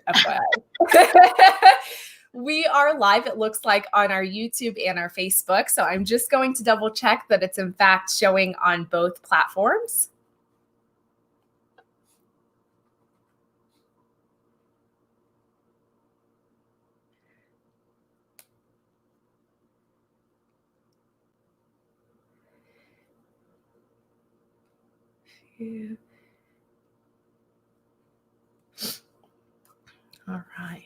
FYI. We are live, it looks like, on our YouTube and our Facebook. So I'm just going to double check that it's in fact showing on both platforms. All right.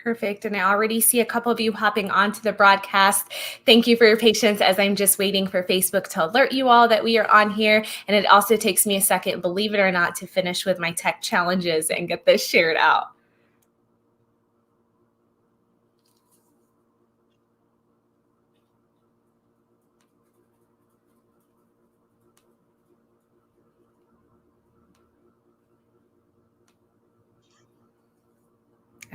Perfect. And I already see a couple of you hopping onto the broadcast. Thank you for your patience as I'm just waiting for Facebook to alert you all that we are on here. And it also takes me a second, believe it or not, to finish with my tech challenges and get this shared out.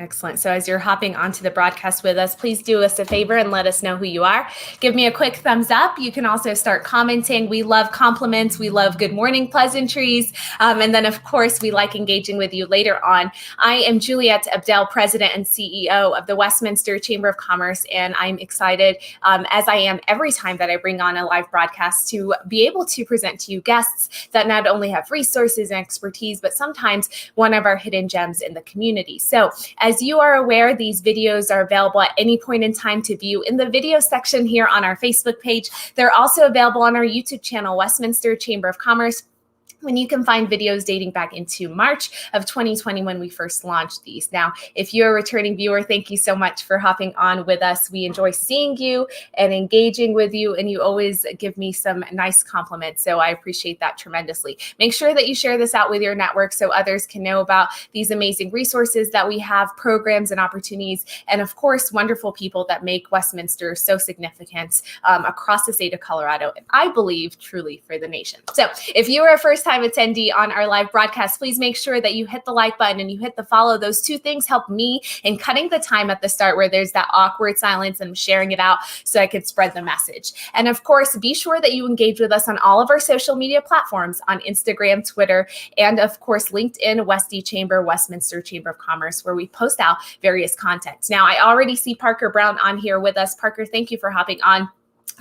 Excellent. So as you're hopping onto the broadcast with us, please do us a favor and let us know who you are. Give me a quick thumbs up. You can also start commenting. We love compliments. We love good morning pleasantries. And then, of course, we like engaging with you later on. I am Juliet Abdel, President and CEO of the Westminster Chamber of Commerce, and I'm excited, as I am every time that I bring on a live broadcast, to be able to present to you guests that not only have resources and expertise, but sometimes one of our hidden gems in the community. So as you are aware, these videos are available at any point in time to view in the video section here on our Facebook page. They're also available on our YouTube channel, Westminster Chamber of Commerce, when you can find videos dating back into March of 2020 when we first launched these. Now, if you're a returning viewer, thank you so much for hopping on with us. We enjoy seeing you and engaging with you, and you always give me some nice compliments, so I appreciate that tremendously. Make sure that you share this out with your network so others can know about these amazing resources that we have, programs and opportunities, and of course, wonderful people that make Westminster so significant across the state of Colorado, and I believe truly for the nation. So if you are a first-time attendee on our live broadcast, please make sure that you hit the like button and you hit the follow. Those two things help me in cutting the time at the start where there's that awkward silence and sharing it out so I could spread the message. And of course, be sure that you engage with us on all of our social media platforms on Instagram, Twitter, and of course, LinkedIn, Westy Chamber, Westminster Chamber of Commerce, where we post out various content. Now, I already see Parker Brown on here with us. Parker, thank you for hopping on,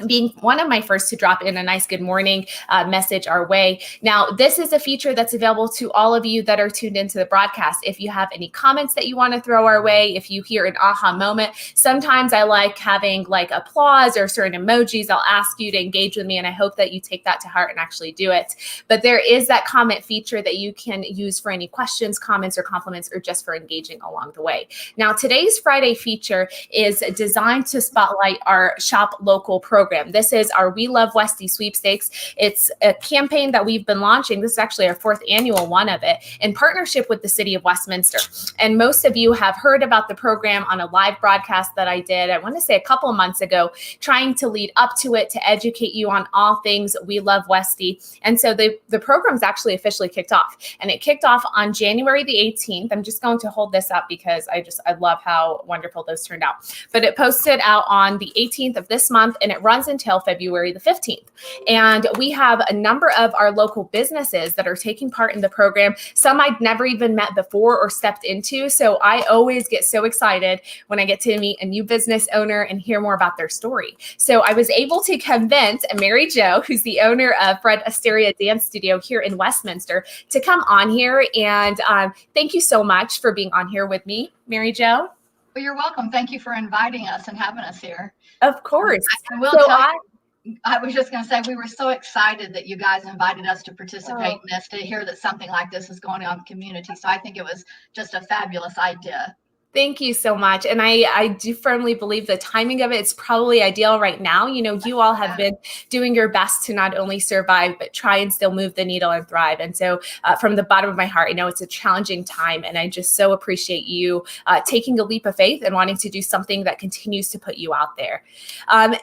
being one of my first to drop in a nice good morning message our way. Now, this is a feature that's available to all of you that are tuned into the broadcast. If you have any comments that you want to throw our way, if you hear an aha moment, sometimes I like having like applause or certain emojis. I'll ask you to engage with me, and I hope that you take that to heart and actually do it. But there is that comment feature that you can use for any questions, comments, or compliments, or just for engaging along the way. Now, today's Friday feature is designed to spotlight our Shop Local program. This is our We Love Westy sweepstakes. It's a campaign that we've been launching. This is actually our 4th annual one of it in partnership with the city of Westminster. And most of you have heard about the program on a live broadcast that I did, I want to say a couple of months ago, trying to lead up to it to educate you on all things We Love Westy. And so the program's actually officially kicked off. And it kicked off on January the 18th. I'm just going to hold this up because I love how wonderful those turned out. But it posted out on the 18th of this month, and it runs until February the 15th. And we have a number of our local businesses that are taking part in the program. Some I'd never even met before or stepped into. So I always get so excited when I get to meet a new business owner and hear more about their story. So I was able to convince Mary Jo, who's the owner of Fred Asteria Dance Studio here in Westminster, to come on here. And thank you so much for being on here with me, Mary Jo. Well, you're welcome. Thank you for inviting us and having us here. Of course. I will tell you, I was just going to say, we were so excited that you guys invited us to participate in this, to hear that something like this is going on in the community. So I think it was just a fabulous idea. Thank you so much. And I do firmly believe the timing of it is probably ideal right now. You all have been doing your best to not only survive, but try and still move the needle and thrive. And so from the bottom of my heart, I know it's a challenging time. And I just so appreciate you taking a leap of faith and wanting to do something that continues to put you out there.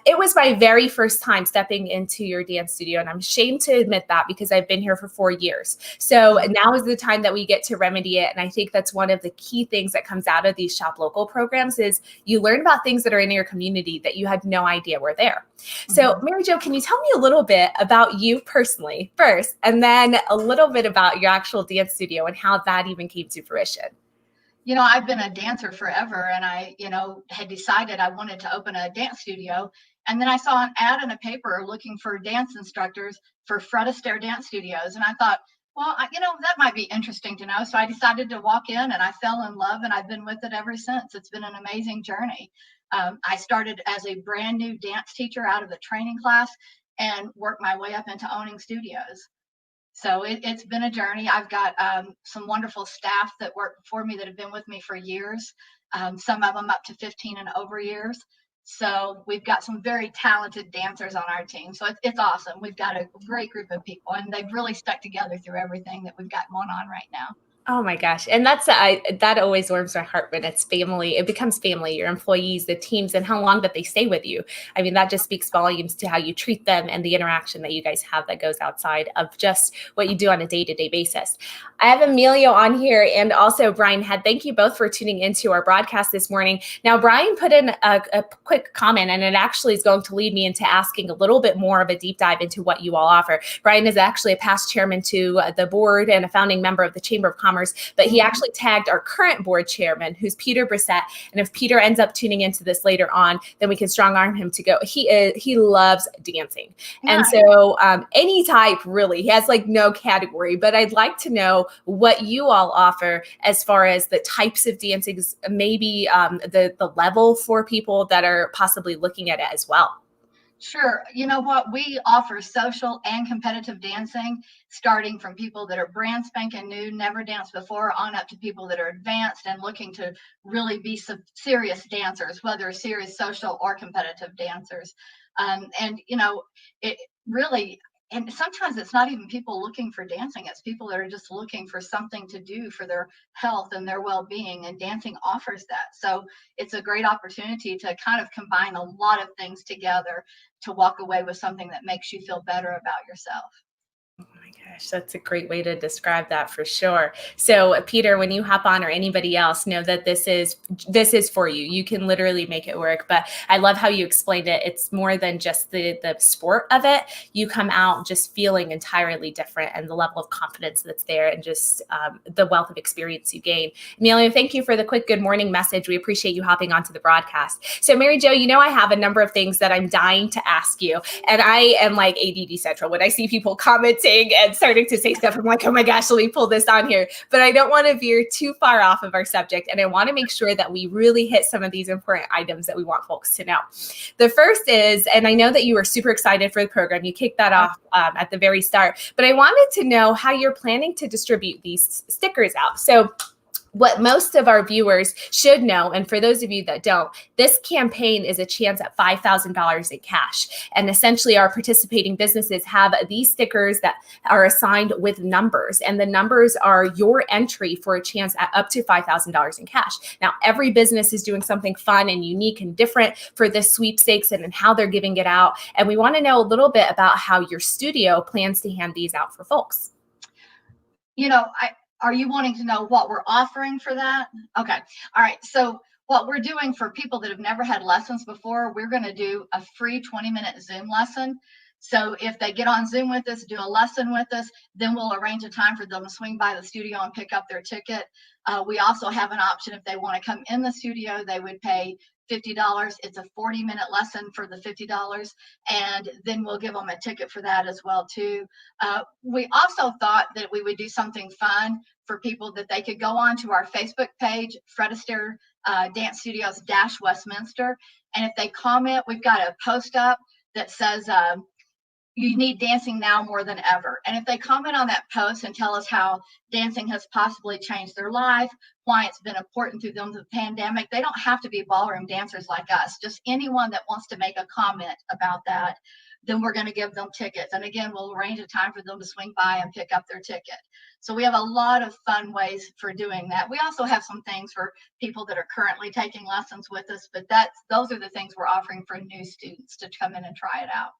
It was my very first time stepping into your dance studio. And I'm ashamed to admit that because I've been here for 4 years. So now is the time that we get to remedy it. And I think that's one of the key things that comes out of these Shop Local programs is you learn about things that are in your community that you had no idea were there. So Mary Jo, can you tell me a little bit about you personally first, and then a little bit about your actual dance studio and how that even came to fruition? I've been a dancer forever, and I, had decided I wanted to open a dance studio. And then I saw an ad in a paper looking for dance instructors for Fred Astaire Dance Studios. And I thought, well, that might be interesting to know. So I decided to walk in, and I fell in love, and I've been with it ever since. It's been an amazing journey. I started as a brand new dance teacher out of the training class and worked my way up into owning studios. So it's been a journey. I've got some wonderful staff that work for me that have been with me for years, some of them up to 15 and over years. So we've got some very talented dancers on our team. So it's awesome. We've got a great group of people, and they've really stuck together through everything that we've got going on right now. Oh my gosh. And that always warms my heart when it's family. It becomes family, your employees, the teams, and how long that they stay with you. I mean, that just speaks volumes to how you treat them and the interaction that you guys have that goes outside of just what you do on a day-to-day basis. I have Emilio on here and also Brian Head. Thank you both for tuning into our broadcast this morning. Now, Brian put in a quick comment, and it actually is going to lead me into asking a little bit more of a deep dive into what you all offer. Brian is actually a past chairman to the board and a founding member of the Chamber of Commerce, but he actually tagged our current board chairman, who's Peter Brissett. And if Peter ends up tuning into this later on, then we can strong arm him to go. He loves dancing. Nice. And so any type, really, he has like no category, but I'd like to know what you all offer as far as the types of dancing, maybe the level for people that are possibly looking at it as well. Sure. You know what? We offer social and competitive dancing, starting from people that are brand spanking new, never danced before, on up to people that are advanced and looking to really be some serious dancers, whether serious social or competitive dancers. It really, and sometimes it's not even people looking for dancing. It's people that are just looking for something to do for their health and their well-being, and dancing offers that. So it's a great opportunity to kind of combine a lot of things together to walk away with something that makes you feel better about yourself. Oh my gosh, that's a great way to describe that for sure. So Peter, when you hop on, or anybody else, know that this is for you. You can literally make it work. But I love how you explained it. It's more than just the sport of it. You come out just feeling entirely different, and the level of confidence that's there, and just the wealth of experience you gain. Emilio, thank you for the quick good morning message. We appreciate you hopping onto the broadcast. So Mary Jo, I have a number of things that I'm dying to ask you, and I am like ADD central. When I see people comment and starting to say stuff, I'm like, oh my gosh, let me pull this on here. But I don't want to veer too far off of our subject. And I want to make sure that we really hit some of these important items that we want folks to know. The first is, and I know that you were super excited for the program. You kicked that off at the very start, but I wanted to know how you're planning to distribute these stickers out. So what most of our viewers should know, and for those of you that don't, this campaign is a chance at $5,000 in cash. And essentially our participating businesses have these stickers that are assigned with numbers, and the numbers are your entry for a chance at up to $5,000 in cash. Now, every business is doing something fun and unique and different for this sweepstakes and how they're giving it out. And we want to know a little bit about how your studio plans to hand these out for folks. Are you wanting to know what we're offering for that? Okay. All right. So what we're doing for people that have never had lessons before, we're going to do a free 20-minute Zoom lesson. So if they get on Zoom with us, do a lesson with us, then we'll arrange a time for them to swing by the studio and pick up their ticket. We also have an option if they want to come in the studio, they would pay $50. It's a 40-minute lesson for the $50, and then we'll give them a ticket for that as well too. We also thought that we would do something fun for people, that they could go on to our Facebook page, Fred Astaire Dance Studios Westminster, and if they comment, we've got a post up that says you need dancing now more than ever. And if they comment on that post and tell us how dancing has possibly changed their life, why it's been important through them the pandemic, they don't have to be ballroom dancers like us. Just anyone that wants to make a comment about that, then we're going to give them tickets. And again, we'll arrange a time for them to swing by and pick up their ticket. So we have a lot of fun ways for doing that. We also have some things for people that are currently taking lessons with us, but those are the things we're offering for new students to come in and try it out.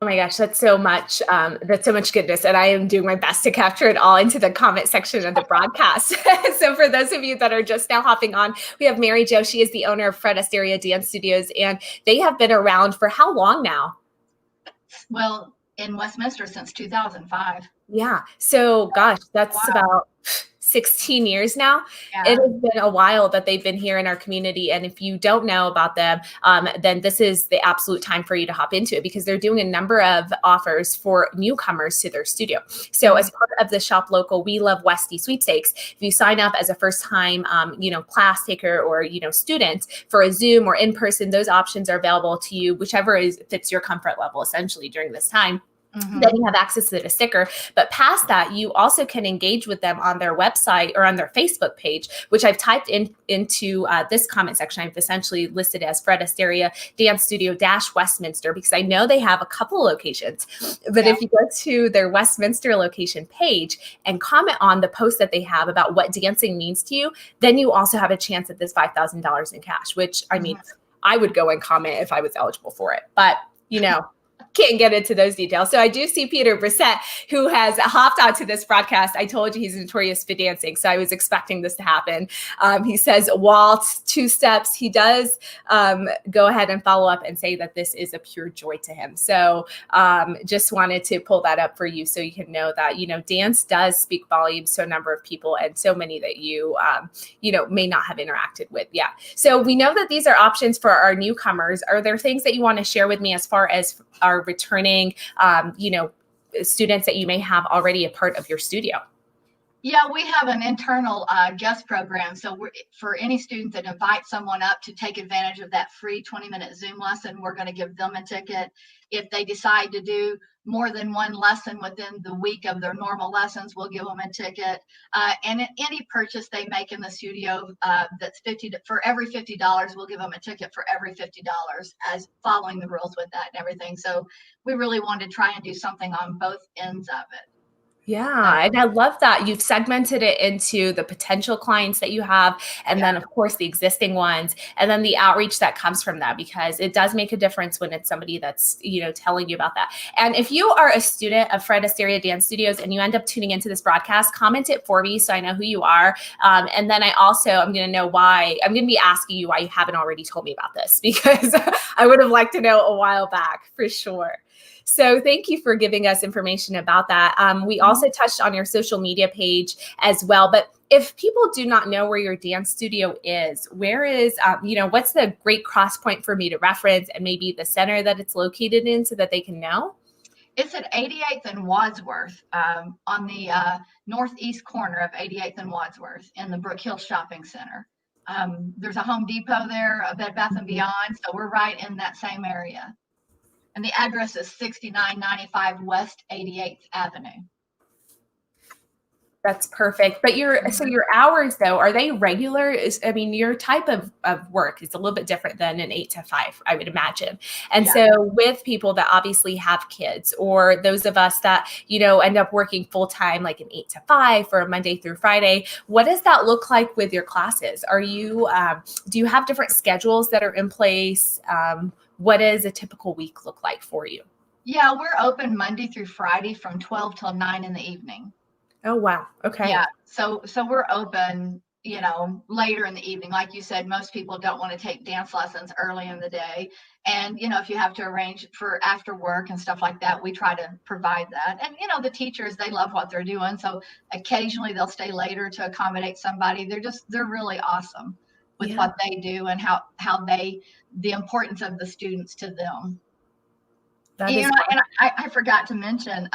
Oh my gosh, that's so much. That's so much goodness. And I am doing my best to capture it all into the comment section of the broadcast. So for those of you that are just now hopping on, we have Mary Jo. She is the owner of Fred Astaire Dance Studios, and they have been around for how long now? Well, in Westminster since 2005. Yeah. So gosh, that's Wow. about 16 years now. Yeah. It has been a while that they've been here in our community. And if you don't know about them, then this is the absolute time for you to hop into it, because they're doing a number of offers for newcomers to their studio. So as part of the Shop Local, We Love Westy sweepstakes, if you sign up as a first time, class taker or, student for a Zoom or in person, those options are available to you, whichever fits your comfort level essentially during this time. Then you have access to the sticker. But past that, you also can engage with them on their website or on their Facebook page, which I've typed into this comment section. I've essentially listed as Fred Astaire Dance Studio Westminster, because I know they have a couple locations. But if you go to their Westminster location page and comment on the post that they have about what dancing means to you, then you also have a chance at this $5,000 in cash, which I mean, I would go and comment if I was eligible for it. But, can't get into those details. So I do see Peter Brissett, who has hopped onto this broadcast. I told you he's notorious for dancing, so I was expecting this to happen. He says waltz, two steps. He does go ahead and follow up and say that this is a pure joy to him. So just wanted to pull that up for you so you can know that, dance does speak volumes to a number of people, and so many that you may not have interacted with. Yeah. So we know that these are options for our newcomers. Are there things that you want to share with me as far as our returning, students that you may have already a part of your studio? Yeah, we have an internal guest program. So for any student that invites someone up to take advantage of that free 20-minute Zoom lesson, we're going to give them a ticket. If they decide to do more than one lesson within the week of their normal lessons, we'll give them a ticket. And any purchase they make in the studio that's for every $50, we'll give them a ticket for every $50, as following the rules with that and everything. So we really want to try and do something on both ends of it. Yeah. And I love that you've segmented it into the potential clients that you have, and then of course the existing ones, and then the outreach that comes from that, because it does make a difference when it's somebody that's, telling you about that. And if you are a student of Fred Astaire Dance Studios and you end up tuning into this broadcast, comment it for me so I know who you are. And then I'm going to know why. I'm going to be asking you why you haven't already told me about this, because I would have liked to know a while back for sure. So thank you for giving us information about that. We also touched on your social media page as well, but if people do not know where your dance studio is, where is, what's the great cross point for me to reference, and maybe the center that it's located in so that they can know? It's at 88th and Wadsworth, on the northeast corner of 88th and Wadsworth in the Brook Hill Shopping Center. There's a Home Depot there, a Bed Bath & Beyond, so we're right in that same area. And the address is 6995 West 88th Avenue. That's perfect. But your hours though, are they regular? Your type of work is a little bit different than an 8 to 5, I would imagine. And so with people that obviously have kids, or those of us that, end up working full time, like an 8 to 5 or a Monday through Friday, what does that look like with your classes? Are you, do you have different schedules that are in place? What does a typical week look like for you? Yeah, we're open Monday through Friday from 12 till 9 in the evening. Oh, wow. Okay. Yeah. So we're open, later in the evening. Like you said, most people don't want to take dance lessons early in the day. And, if you have to arrange for after work and stuff like that, we try to provide that. And, the teachers, they love what they're doing. So occasionally they'll stay later to accommodate somebody. They're really awesome with what they do and how the importance of the students to them. And I forgot to mention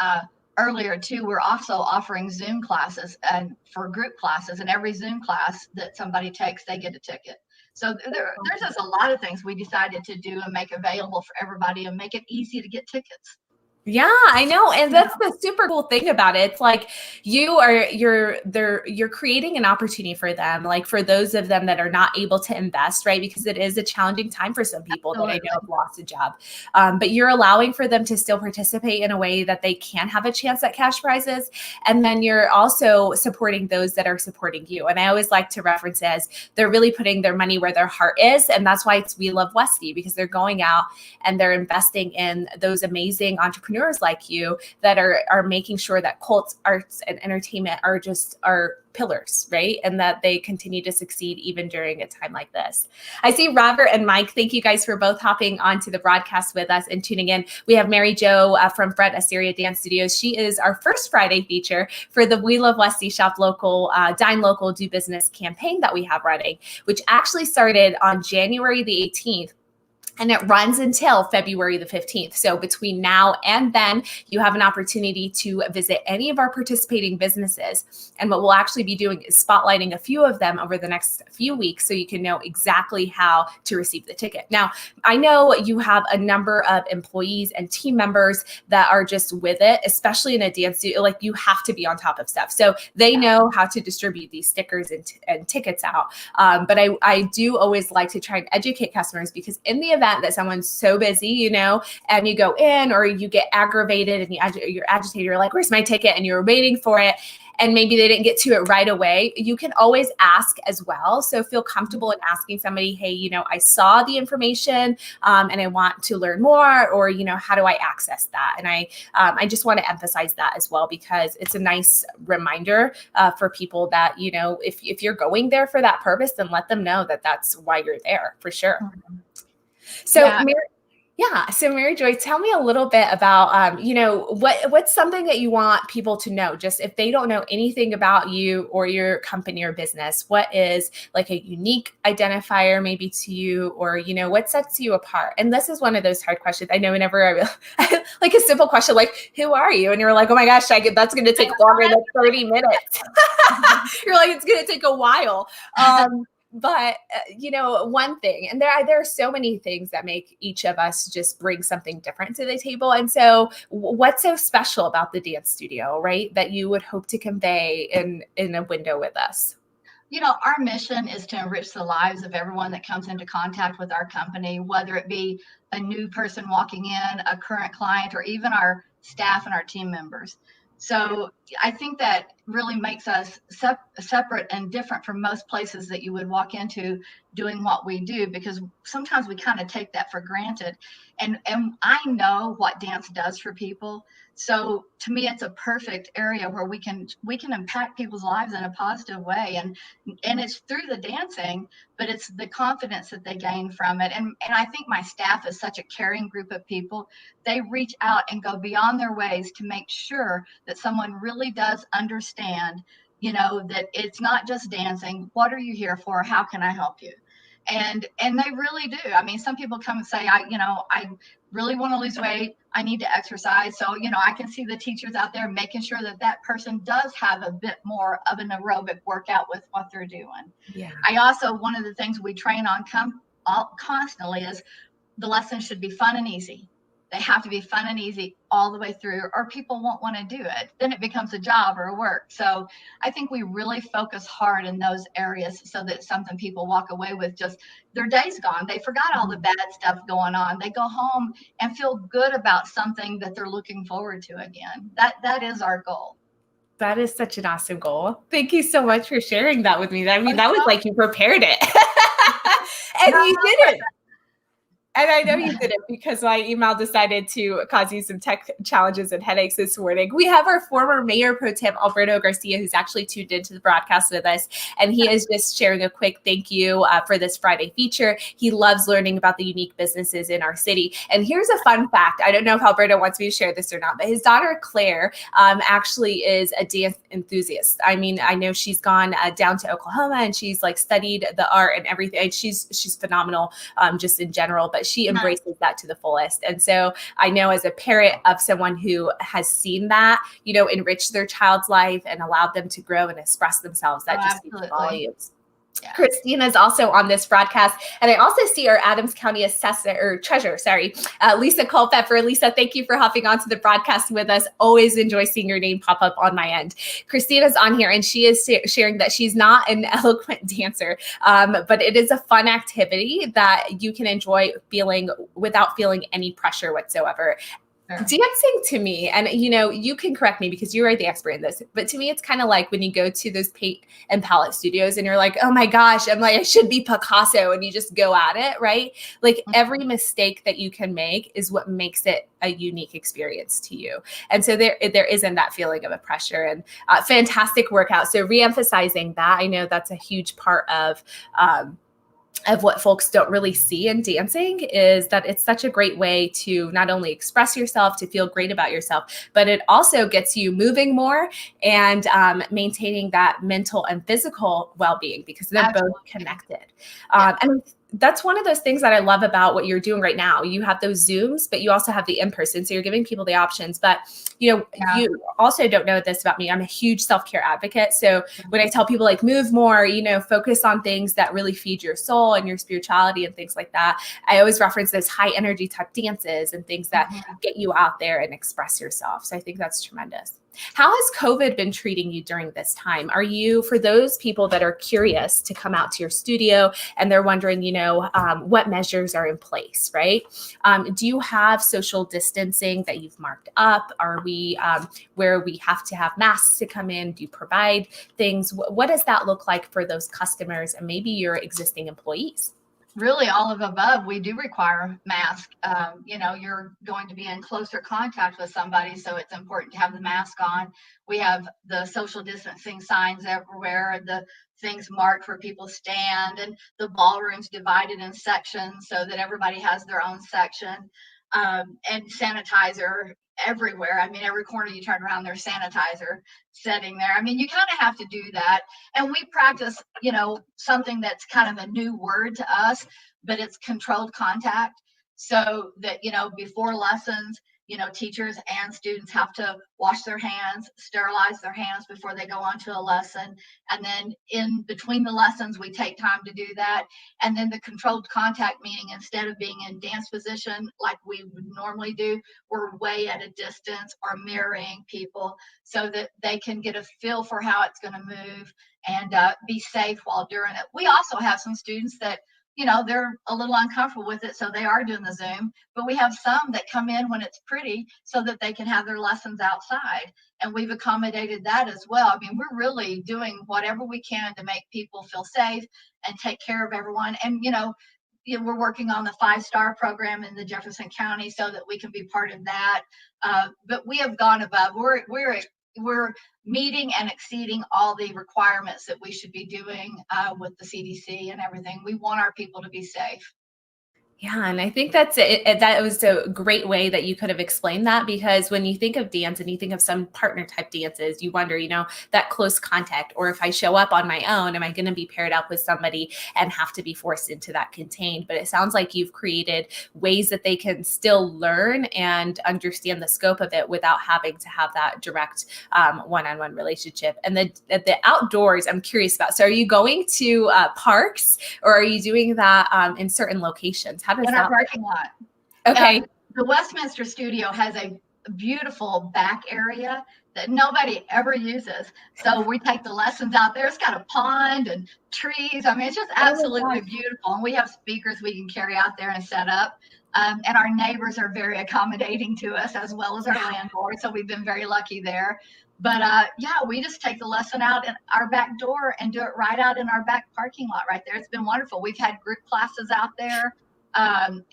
earlier too, we're also offering Zoom classes and for group classes, and every Zoom class that somebody takes, they get a ticket. So there's just a lot of things we decided to do and make available for everybody and make it easy to get tickets. Yeah, I know. And that's the super cool thing about it. It's like you're creating an opportunity for them, like for those of them that are not able to invest, right? Because it is a challenging time for some people that I know have lost a job. But you're allowing for them to still participate in a way that they can have a chance at cash prizes. And then you're also supporting those that are supporting you. And I always like to reference it as they're really putting their money where their heart is. And that's why it's We Love Westy, because they're going out and they're investing in those amazing entrepreneurs like you that are making sure that Colts, arts, and entertainment are pillars, right? And that they continue to succeed even during a time like this. I see Robert and Mike. Thank you guys for both hopping onto the broadcast with us and tuning in. We have Mary Jo from Fred Asteria Dance Studios. She is our first Friday feature for the We Love Westy Shop Local, Dine Local, Do Business campaign that we have running, which actually started on January the 18th. And it runs until February the 15th. So between now and then, you have an opportunity to visit any of our participating businesses. And what we'll actually be doing is spotlighting a few of them over the next few weeks so you can know exactly how to receive the ticket. Now, I know you have a number of employees and team members that are just with it, especially in a dance studio. Like, you have to be on top of stuff. So they know how to distribute these stickers and tickets out. But I do always like to try and educate customers, because in the event that someone's so busy, and you go in or you get aggravated and you're agitated, you're like, where's my ticket? And you're waiting for it. And maybe they didn't get to it right away. You can always ask as well. So feel comfortable in asking somebody, hey, I saw the information and I want to learn more, or, how do I access that? And I just want to emphasize that as well, because it's a nice reminder for people that, if you're going there for that purpose, then let them know that that's why you're there for sure. Mm-hmm. So, so Mary Joy, tell me a little bit about, what's something that you want people to know, just if they don't know anything about you or your company or business, what is like a unique identifier maybe to you, or, what sets you apart? And this is one of those hard questions. I know whenever like a simple question, like, who are you? And you're like, oh my gosh, that's going to take longer than 30 minutes. You're like, it's going to take a while. But, one thing, and there are so many things that make each of us just bring something different to the table. And so what's so special about the dance studio, right, that you would hope to convey in a window with us? Our mission is to enrich the lives of everyone that comes into contact with our company, whether it be a new person walking in, a current client, or even our staff and our team members. So I think that really makes us separate and different from most places that you would walk into doing what we do, because sometimes we kind of take that for granted. And I know what dance does for people. So to me, it's a perfect area where we can impact people's lives in a positive way. And it's through the dancing, but it's the confidence that they gain from it. And I think my staff is such a caring group of people. They reach out and go beyond their ways to make sure that someone really does understand, that it's not just dancing. What are you here for? How can I help you? And they really do. I mean, some people come and say, I really want to lose weight. I need to exercise. So, I can see the teachers out there making sure that person does have a bit more of an aerobic workout with what they're doing. Yeah. I also, one of the things we train on constantly is the lessons should be fun and easy. They have to be fun and easy all the way through, or people won't want to do it. Then it becomes a job or a work. So I think we really focus hard in those areas so that something people walk away with, just their day's gone. They forgot all the bad stuff going on. They go home and feel good about something that they're looking forward to again. That is our goal. That is such an awesome goal. Thank you so much for sharing that with me. I mean, that was like you prepared it. And you did it. And I know you did it because my email decided to cause you some tech challenges and headaches this morning. We have our former Mayor Pro Tem, Alberto Garcia, who's actually tuned into the broadcast with us. And he is just sharing a quick thank you for this Friday feature. He loves learning about the unique businesses in our city. And here's a fun fact. I don't know if Alberto wants me to share this or not, but his daughter, Claire, actually is a dance enthusiast. I mean, I know she's gone down to Oklahoma and she's like studied the art and everything. She's phenomenal just in general, but she embraces that to the fullest. And so I know, as a parent of someone who has seen that, enrich their child's life and allowed them to grow and express themselves, that just speaks volumes. Yeah. Christina is also on this broadcast. And I also see our Adams County assessor or treasurer, Lisa Culpepper. Lisa, thank you for hopping onto the broadcast with us. Always enjoy seeing your name pop up on my end. Christina's on here and she is sharing that she's not an eloquent dancer, but it is a fun activity that you can enjoy feeling without feeling any pressure whatsoever. Sure. Dancing to me, and you can correct me because you're the expert in this, but to me, it's kind of like when you go to those paint and palette studios and you're like, oh my gosh, I'm like, I should be Picasso, and you just go at it, right? Like every mistake that you can make is what makes it a unique experience to you. And so there isn't that feeling of a pressure, and fantastic workout. So reemphasizing that, I know that's a huge part of what folks don't really see in dancing is that it's such a great way to not only express yourself, to feel great about yourself, but it also gets you moving more and maintaining that mental and physical well-being because they're both connected. And that's one of those things that I love about what you're doing right now. You have those Zooms, but you also have the in-person. So you're giving people the options. But, you also don't know this about me. I'm a huge self-care advocate. So when I tell people like move more, focus on things that really feed your soul and your spirituality and things like that, I always reference those high energy type dances and things that get you out there and express yourself. So I think that's tremendous. How has COVID been treating you during this time? Are you, for those people that are curious to come out to your studio and they're wondering, what measures are in place, right? Do you have social distancing that you've marked up? Are we where we have to have masks to come in? Do you provide things? What does that look like for those customers and maybe your existing employees? Really all of above. We do require masks. You're going to be in closer contact with somebody, so it's important to have the mask on. We have the social distancing signs everywhere, the things marked where people stand, and the ballroom's divided in sections so that everybody has their own section, and sanitizer everywhere. I mean, every corner you turn around, there's sanitizer sitting there. I mean, you kind of have to do that. And we practice, something that's kind of a new word to us, but it's controlled contact. So that, before lessons, teachers and students have to wash their hands, sterilize their hands before they go on to a lesson. And then in between the lessons, we take time to do that. And then the controlled contact, meaning instead of being in dance position like we would normally do, we're way at a distance or mirroring people so that they can get a feel for how it's going to move and be safe while doing it. We also have some students that they're a little uncomfortable with it, so they are doing the Zoom, but we have some that come in when it's pretty so that they can have their lessons outside, and we've accommodated that as well. I mean, we're really doing whatever we can to make people feel safe and take care of everyone. And we're working on the 5-star program in the Jefferson County so that we can be part of that, but we have gone above. We're meeting and exceeding all the requirements that we should be doing with the CDC and everything. We want our people to be safe. Yeah, and I think that's it. That was a great way that you could have explained that, because when you think of dance and you think of some partner type dances, you wonder, that close contact, or if I show up on my own, am I going to be paired up with somebody and have to be forced into that contained? But it sounds like you've created ways that they can still learn and understand the scope of it without having to have that direct one-on-one relationship. And the outdoors, I'm curious about. So are you going to parks, or are you doing that in certain locations? How does in that our parking lot? Okay. The Westminster studio has a beautiful back area that nobody ever uses. So we take the lessons out there. It's got a pond and trees. I mean, it's just absolutely beautiful. And we have speakers we can carry out there and set up. And our neighbors are very accommodating to us, as well as our landlord. So we've been very lucky there. But we just take the lesson out in our back door and do it right out in our back parking lot right there. It's been wonderful. We've had group classes out there. And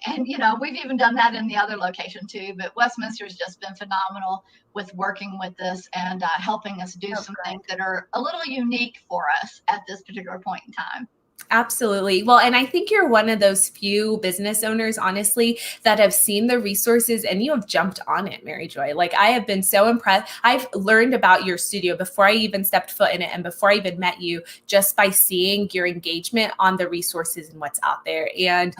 we've even done that in the other location too, but Westminster's just been phenomenal with working with us and helping us do some things that are a little unique for us at this particular point in time. Absolutely. Well, and I think you're one of those few business owners, honestly, that have seen the resources and you have jumped on it, Mary Joy. Like, I have been so impressed. I've learned about your studio before I even stepped foot in it and before I even met you, just by seeing your engagement on the resources and what's out there. And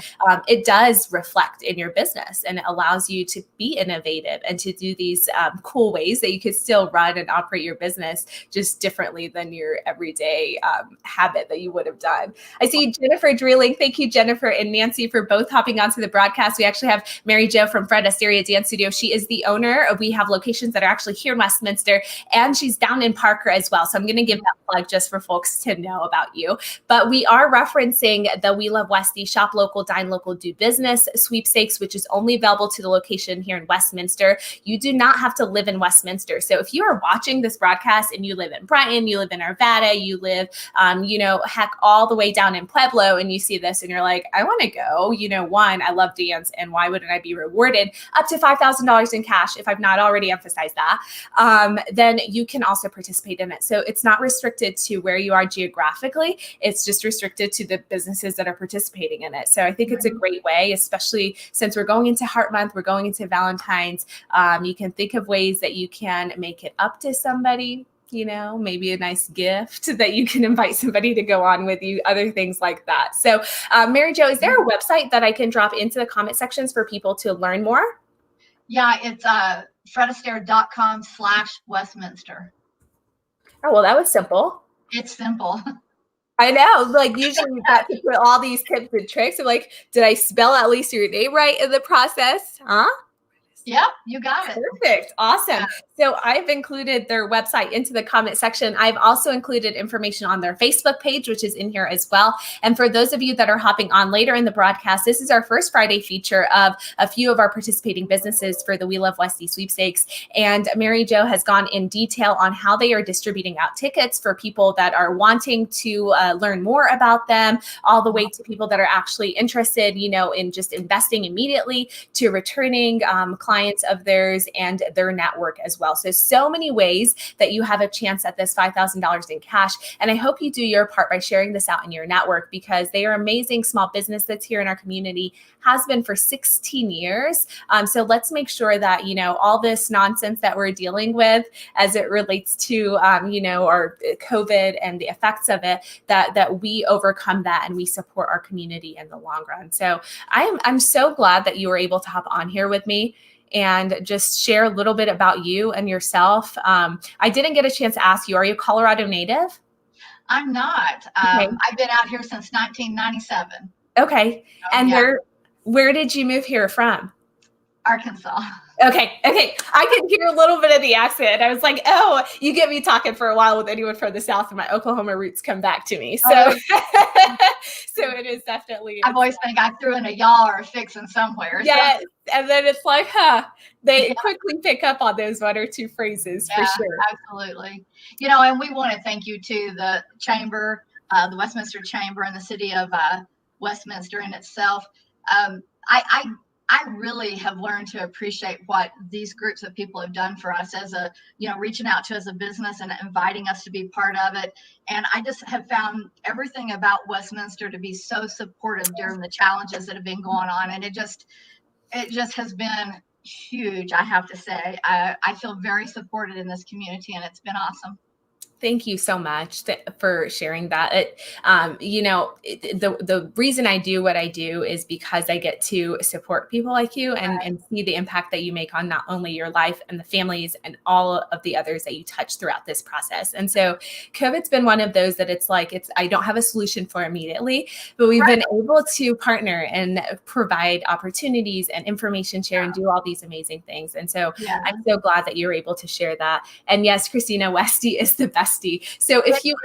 it does reflect in your business, and it allows you to be innovative and to do these cool ways that you could still run and operate your business just differently than your everyday habit that you would have done. I see Jennifer drilling. Thank you, Jennifer and Nancy, for both hopping onto the broadcast. We actually have Mary Jo from Fred Astaire Dance Studio. She is the owner. We have locations that are actually here in Westminster, and she's down in Parker as well. So I'm going to give that plug just for folks to know about you. But we are referencing the We Love Westy Shop Local, Dine Local, Do Business sweepstakes, which is only available to the location here in Westminster. You do not have to live in Westminster. So if you are watching this broadcast and you live in Brighton, you live in Arvada, you live, heck, all the way down in Pueblo, and you see this and you're like, I want to go, one, I love dance, and why wouldn't I be rewarded up to $5,000 in cash if I've not already emphasized that, then you can also participate in it. So it's not restricted to where you are geographically. It's just restricted to the businesses that are participating in it. So I think it's a great way, especially since we're going into Heart Month, we're going into Valentine's. You can think of ways that you can make it up to somebody, maybe a nice gift that you can invite somebody to go on with you, other things like that. So Mary Jo, is there a website that I can drop into the comment sections for people to learn more? Yeah, it's fredastaire.com/Westminster. Oh, well, that was simple. It's simple. I know, like usually you've got to put all these tips and tricks. I'm like, did I spell at least your name right in the process? Huh? Yep, you got it. Perfect. Awesome. Yeah. So I've included their website into the comment section. I've also included information on their Facebook page, which is in here as well. And for those of you that are hopping on later in the broadcast, this is our first Friday feature of a few of our participating businesses for the We Love Westy sweepstakes. And Mary Jo has gone in detail on how they are distributing out tickets for people that are wanting to learn more about them, all the way to people that are actually interested, in just investing immediately, to returning clients of theirs and their network as well. So many ways that you have a chance at this $5,000 in cash. And I hope you do your part by sharing this out in your network, because they are amazing small business that's here in our community, has been for 16 years. So let's make sure that, all this nonsense that we're dealing with as it relates to, our COVID and the effects of it, that we overcome that and we support our community in the long run. So I'm so glad that you were able to hop on here with me and just share a little bit about you and yourself. I didn't get a chance to ask you, are you a Colorado native? I'm not. Okay. I've been out here since 1997. Okay. And where did you move here from? Arkansas. Okay. I could hear a little bit of the accent. I was like, oh, you get me talking for a while with anyone from the South, and my Oklahoma roots come back to me. So, so it is definitely. I've always think I threw in a y'all or a fixin' somewhere. Yes. So. And then it's like, they quickly pick up on those one or two phrases for sure. Absolutely. And we want to thank you to the Chamber, the Westminster Chamber, and the city of Westminster in itself. I really have learned to appreciate what these groups of people have done for us as reaching out to us as a business and inviting us to be part of it. And I just have found everything about Westminster to be so supportive during the challenges that have been going on. And it just has been huge, I have to say. I feel very supported in this community, and it's been awesome. Thank you so much for sharing that. The reason I do what I do is because I get to support people like you and see the impact that you make on not only your life and the families and all of the others that you touch throughout this process. And so COVID's been one of those that I don't have a solution for immediately, but we've been able to partner and provide opportunities and information share and do all these amazing things. And so I'm so glad that you're able to share that. And yes, Christina Westy is the best. So if you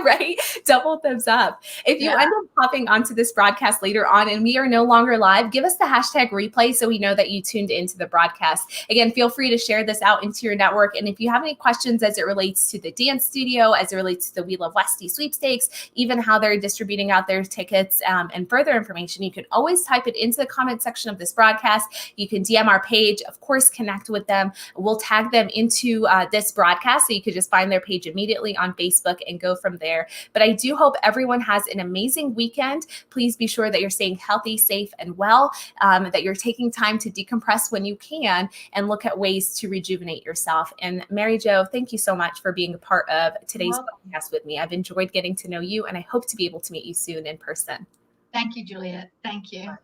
right, double thumbs up. If you end up popping onto this broadcast later on and we are no longer live, give us the hashtag replay so we know that you tuned into the broadcast. Again, feel free to share this out into your network. And if you have any questions as it relates to the dance studio, as it relates to the We Love Westy sweepstakes, even how they're distributing out their tickets and further information, you can always type it into the comment section of this broadcast. You can DM our page, of course, connect with them. We'll tag them into this broadcast podcast. So you could just find their page immediately on Facebook and go from there. But I do hope everyone has an amazing weekend. Please be sure that you're staying healthy, safe, and well, that you're taking time to decompress when you can and look at ways to rejuvenate yourself. And Mary Jo, thank you so much for being a part of today's podcast with me. I've enjoyed getting to know you, and I hope to be able to meet you soon in person. Thank you, Juliet. Thank you.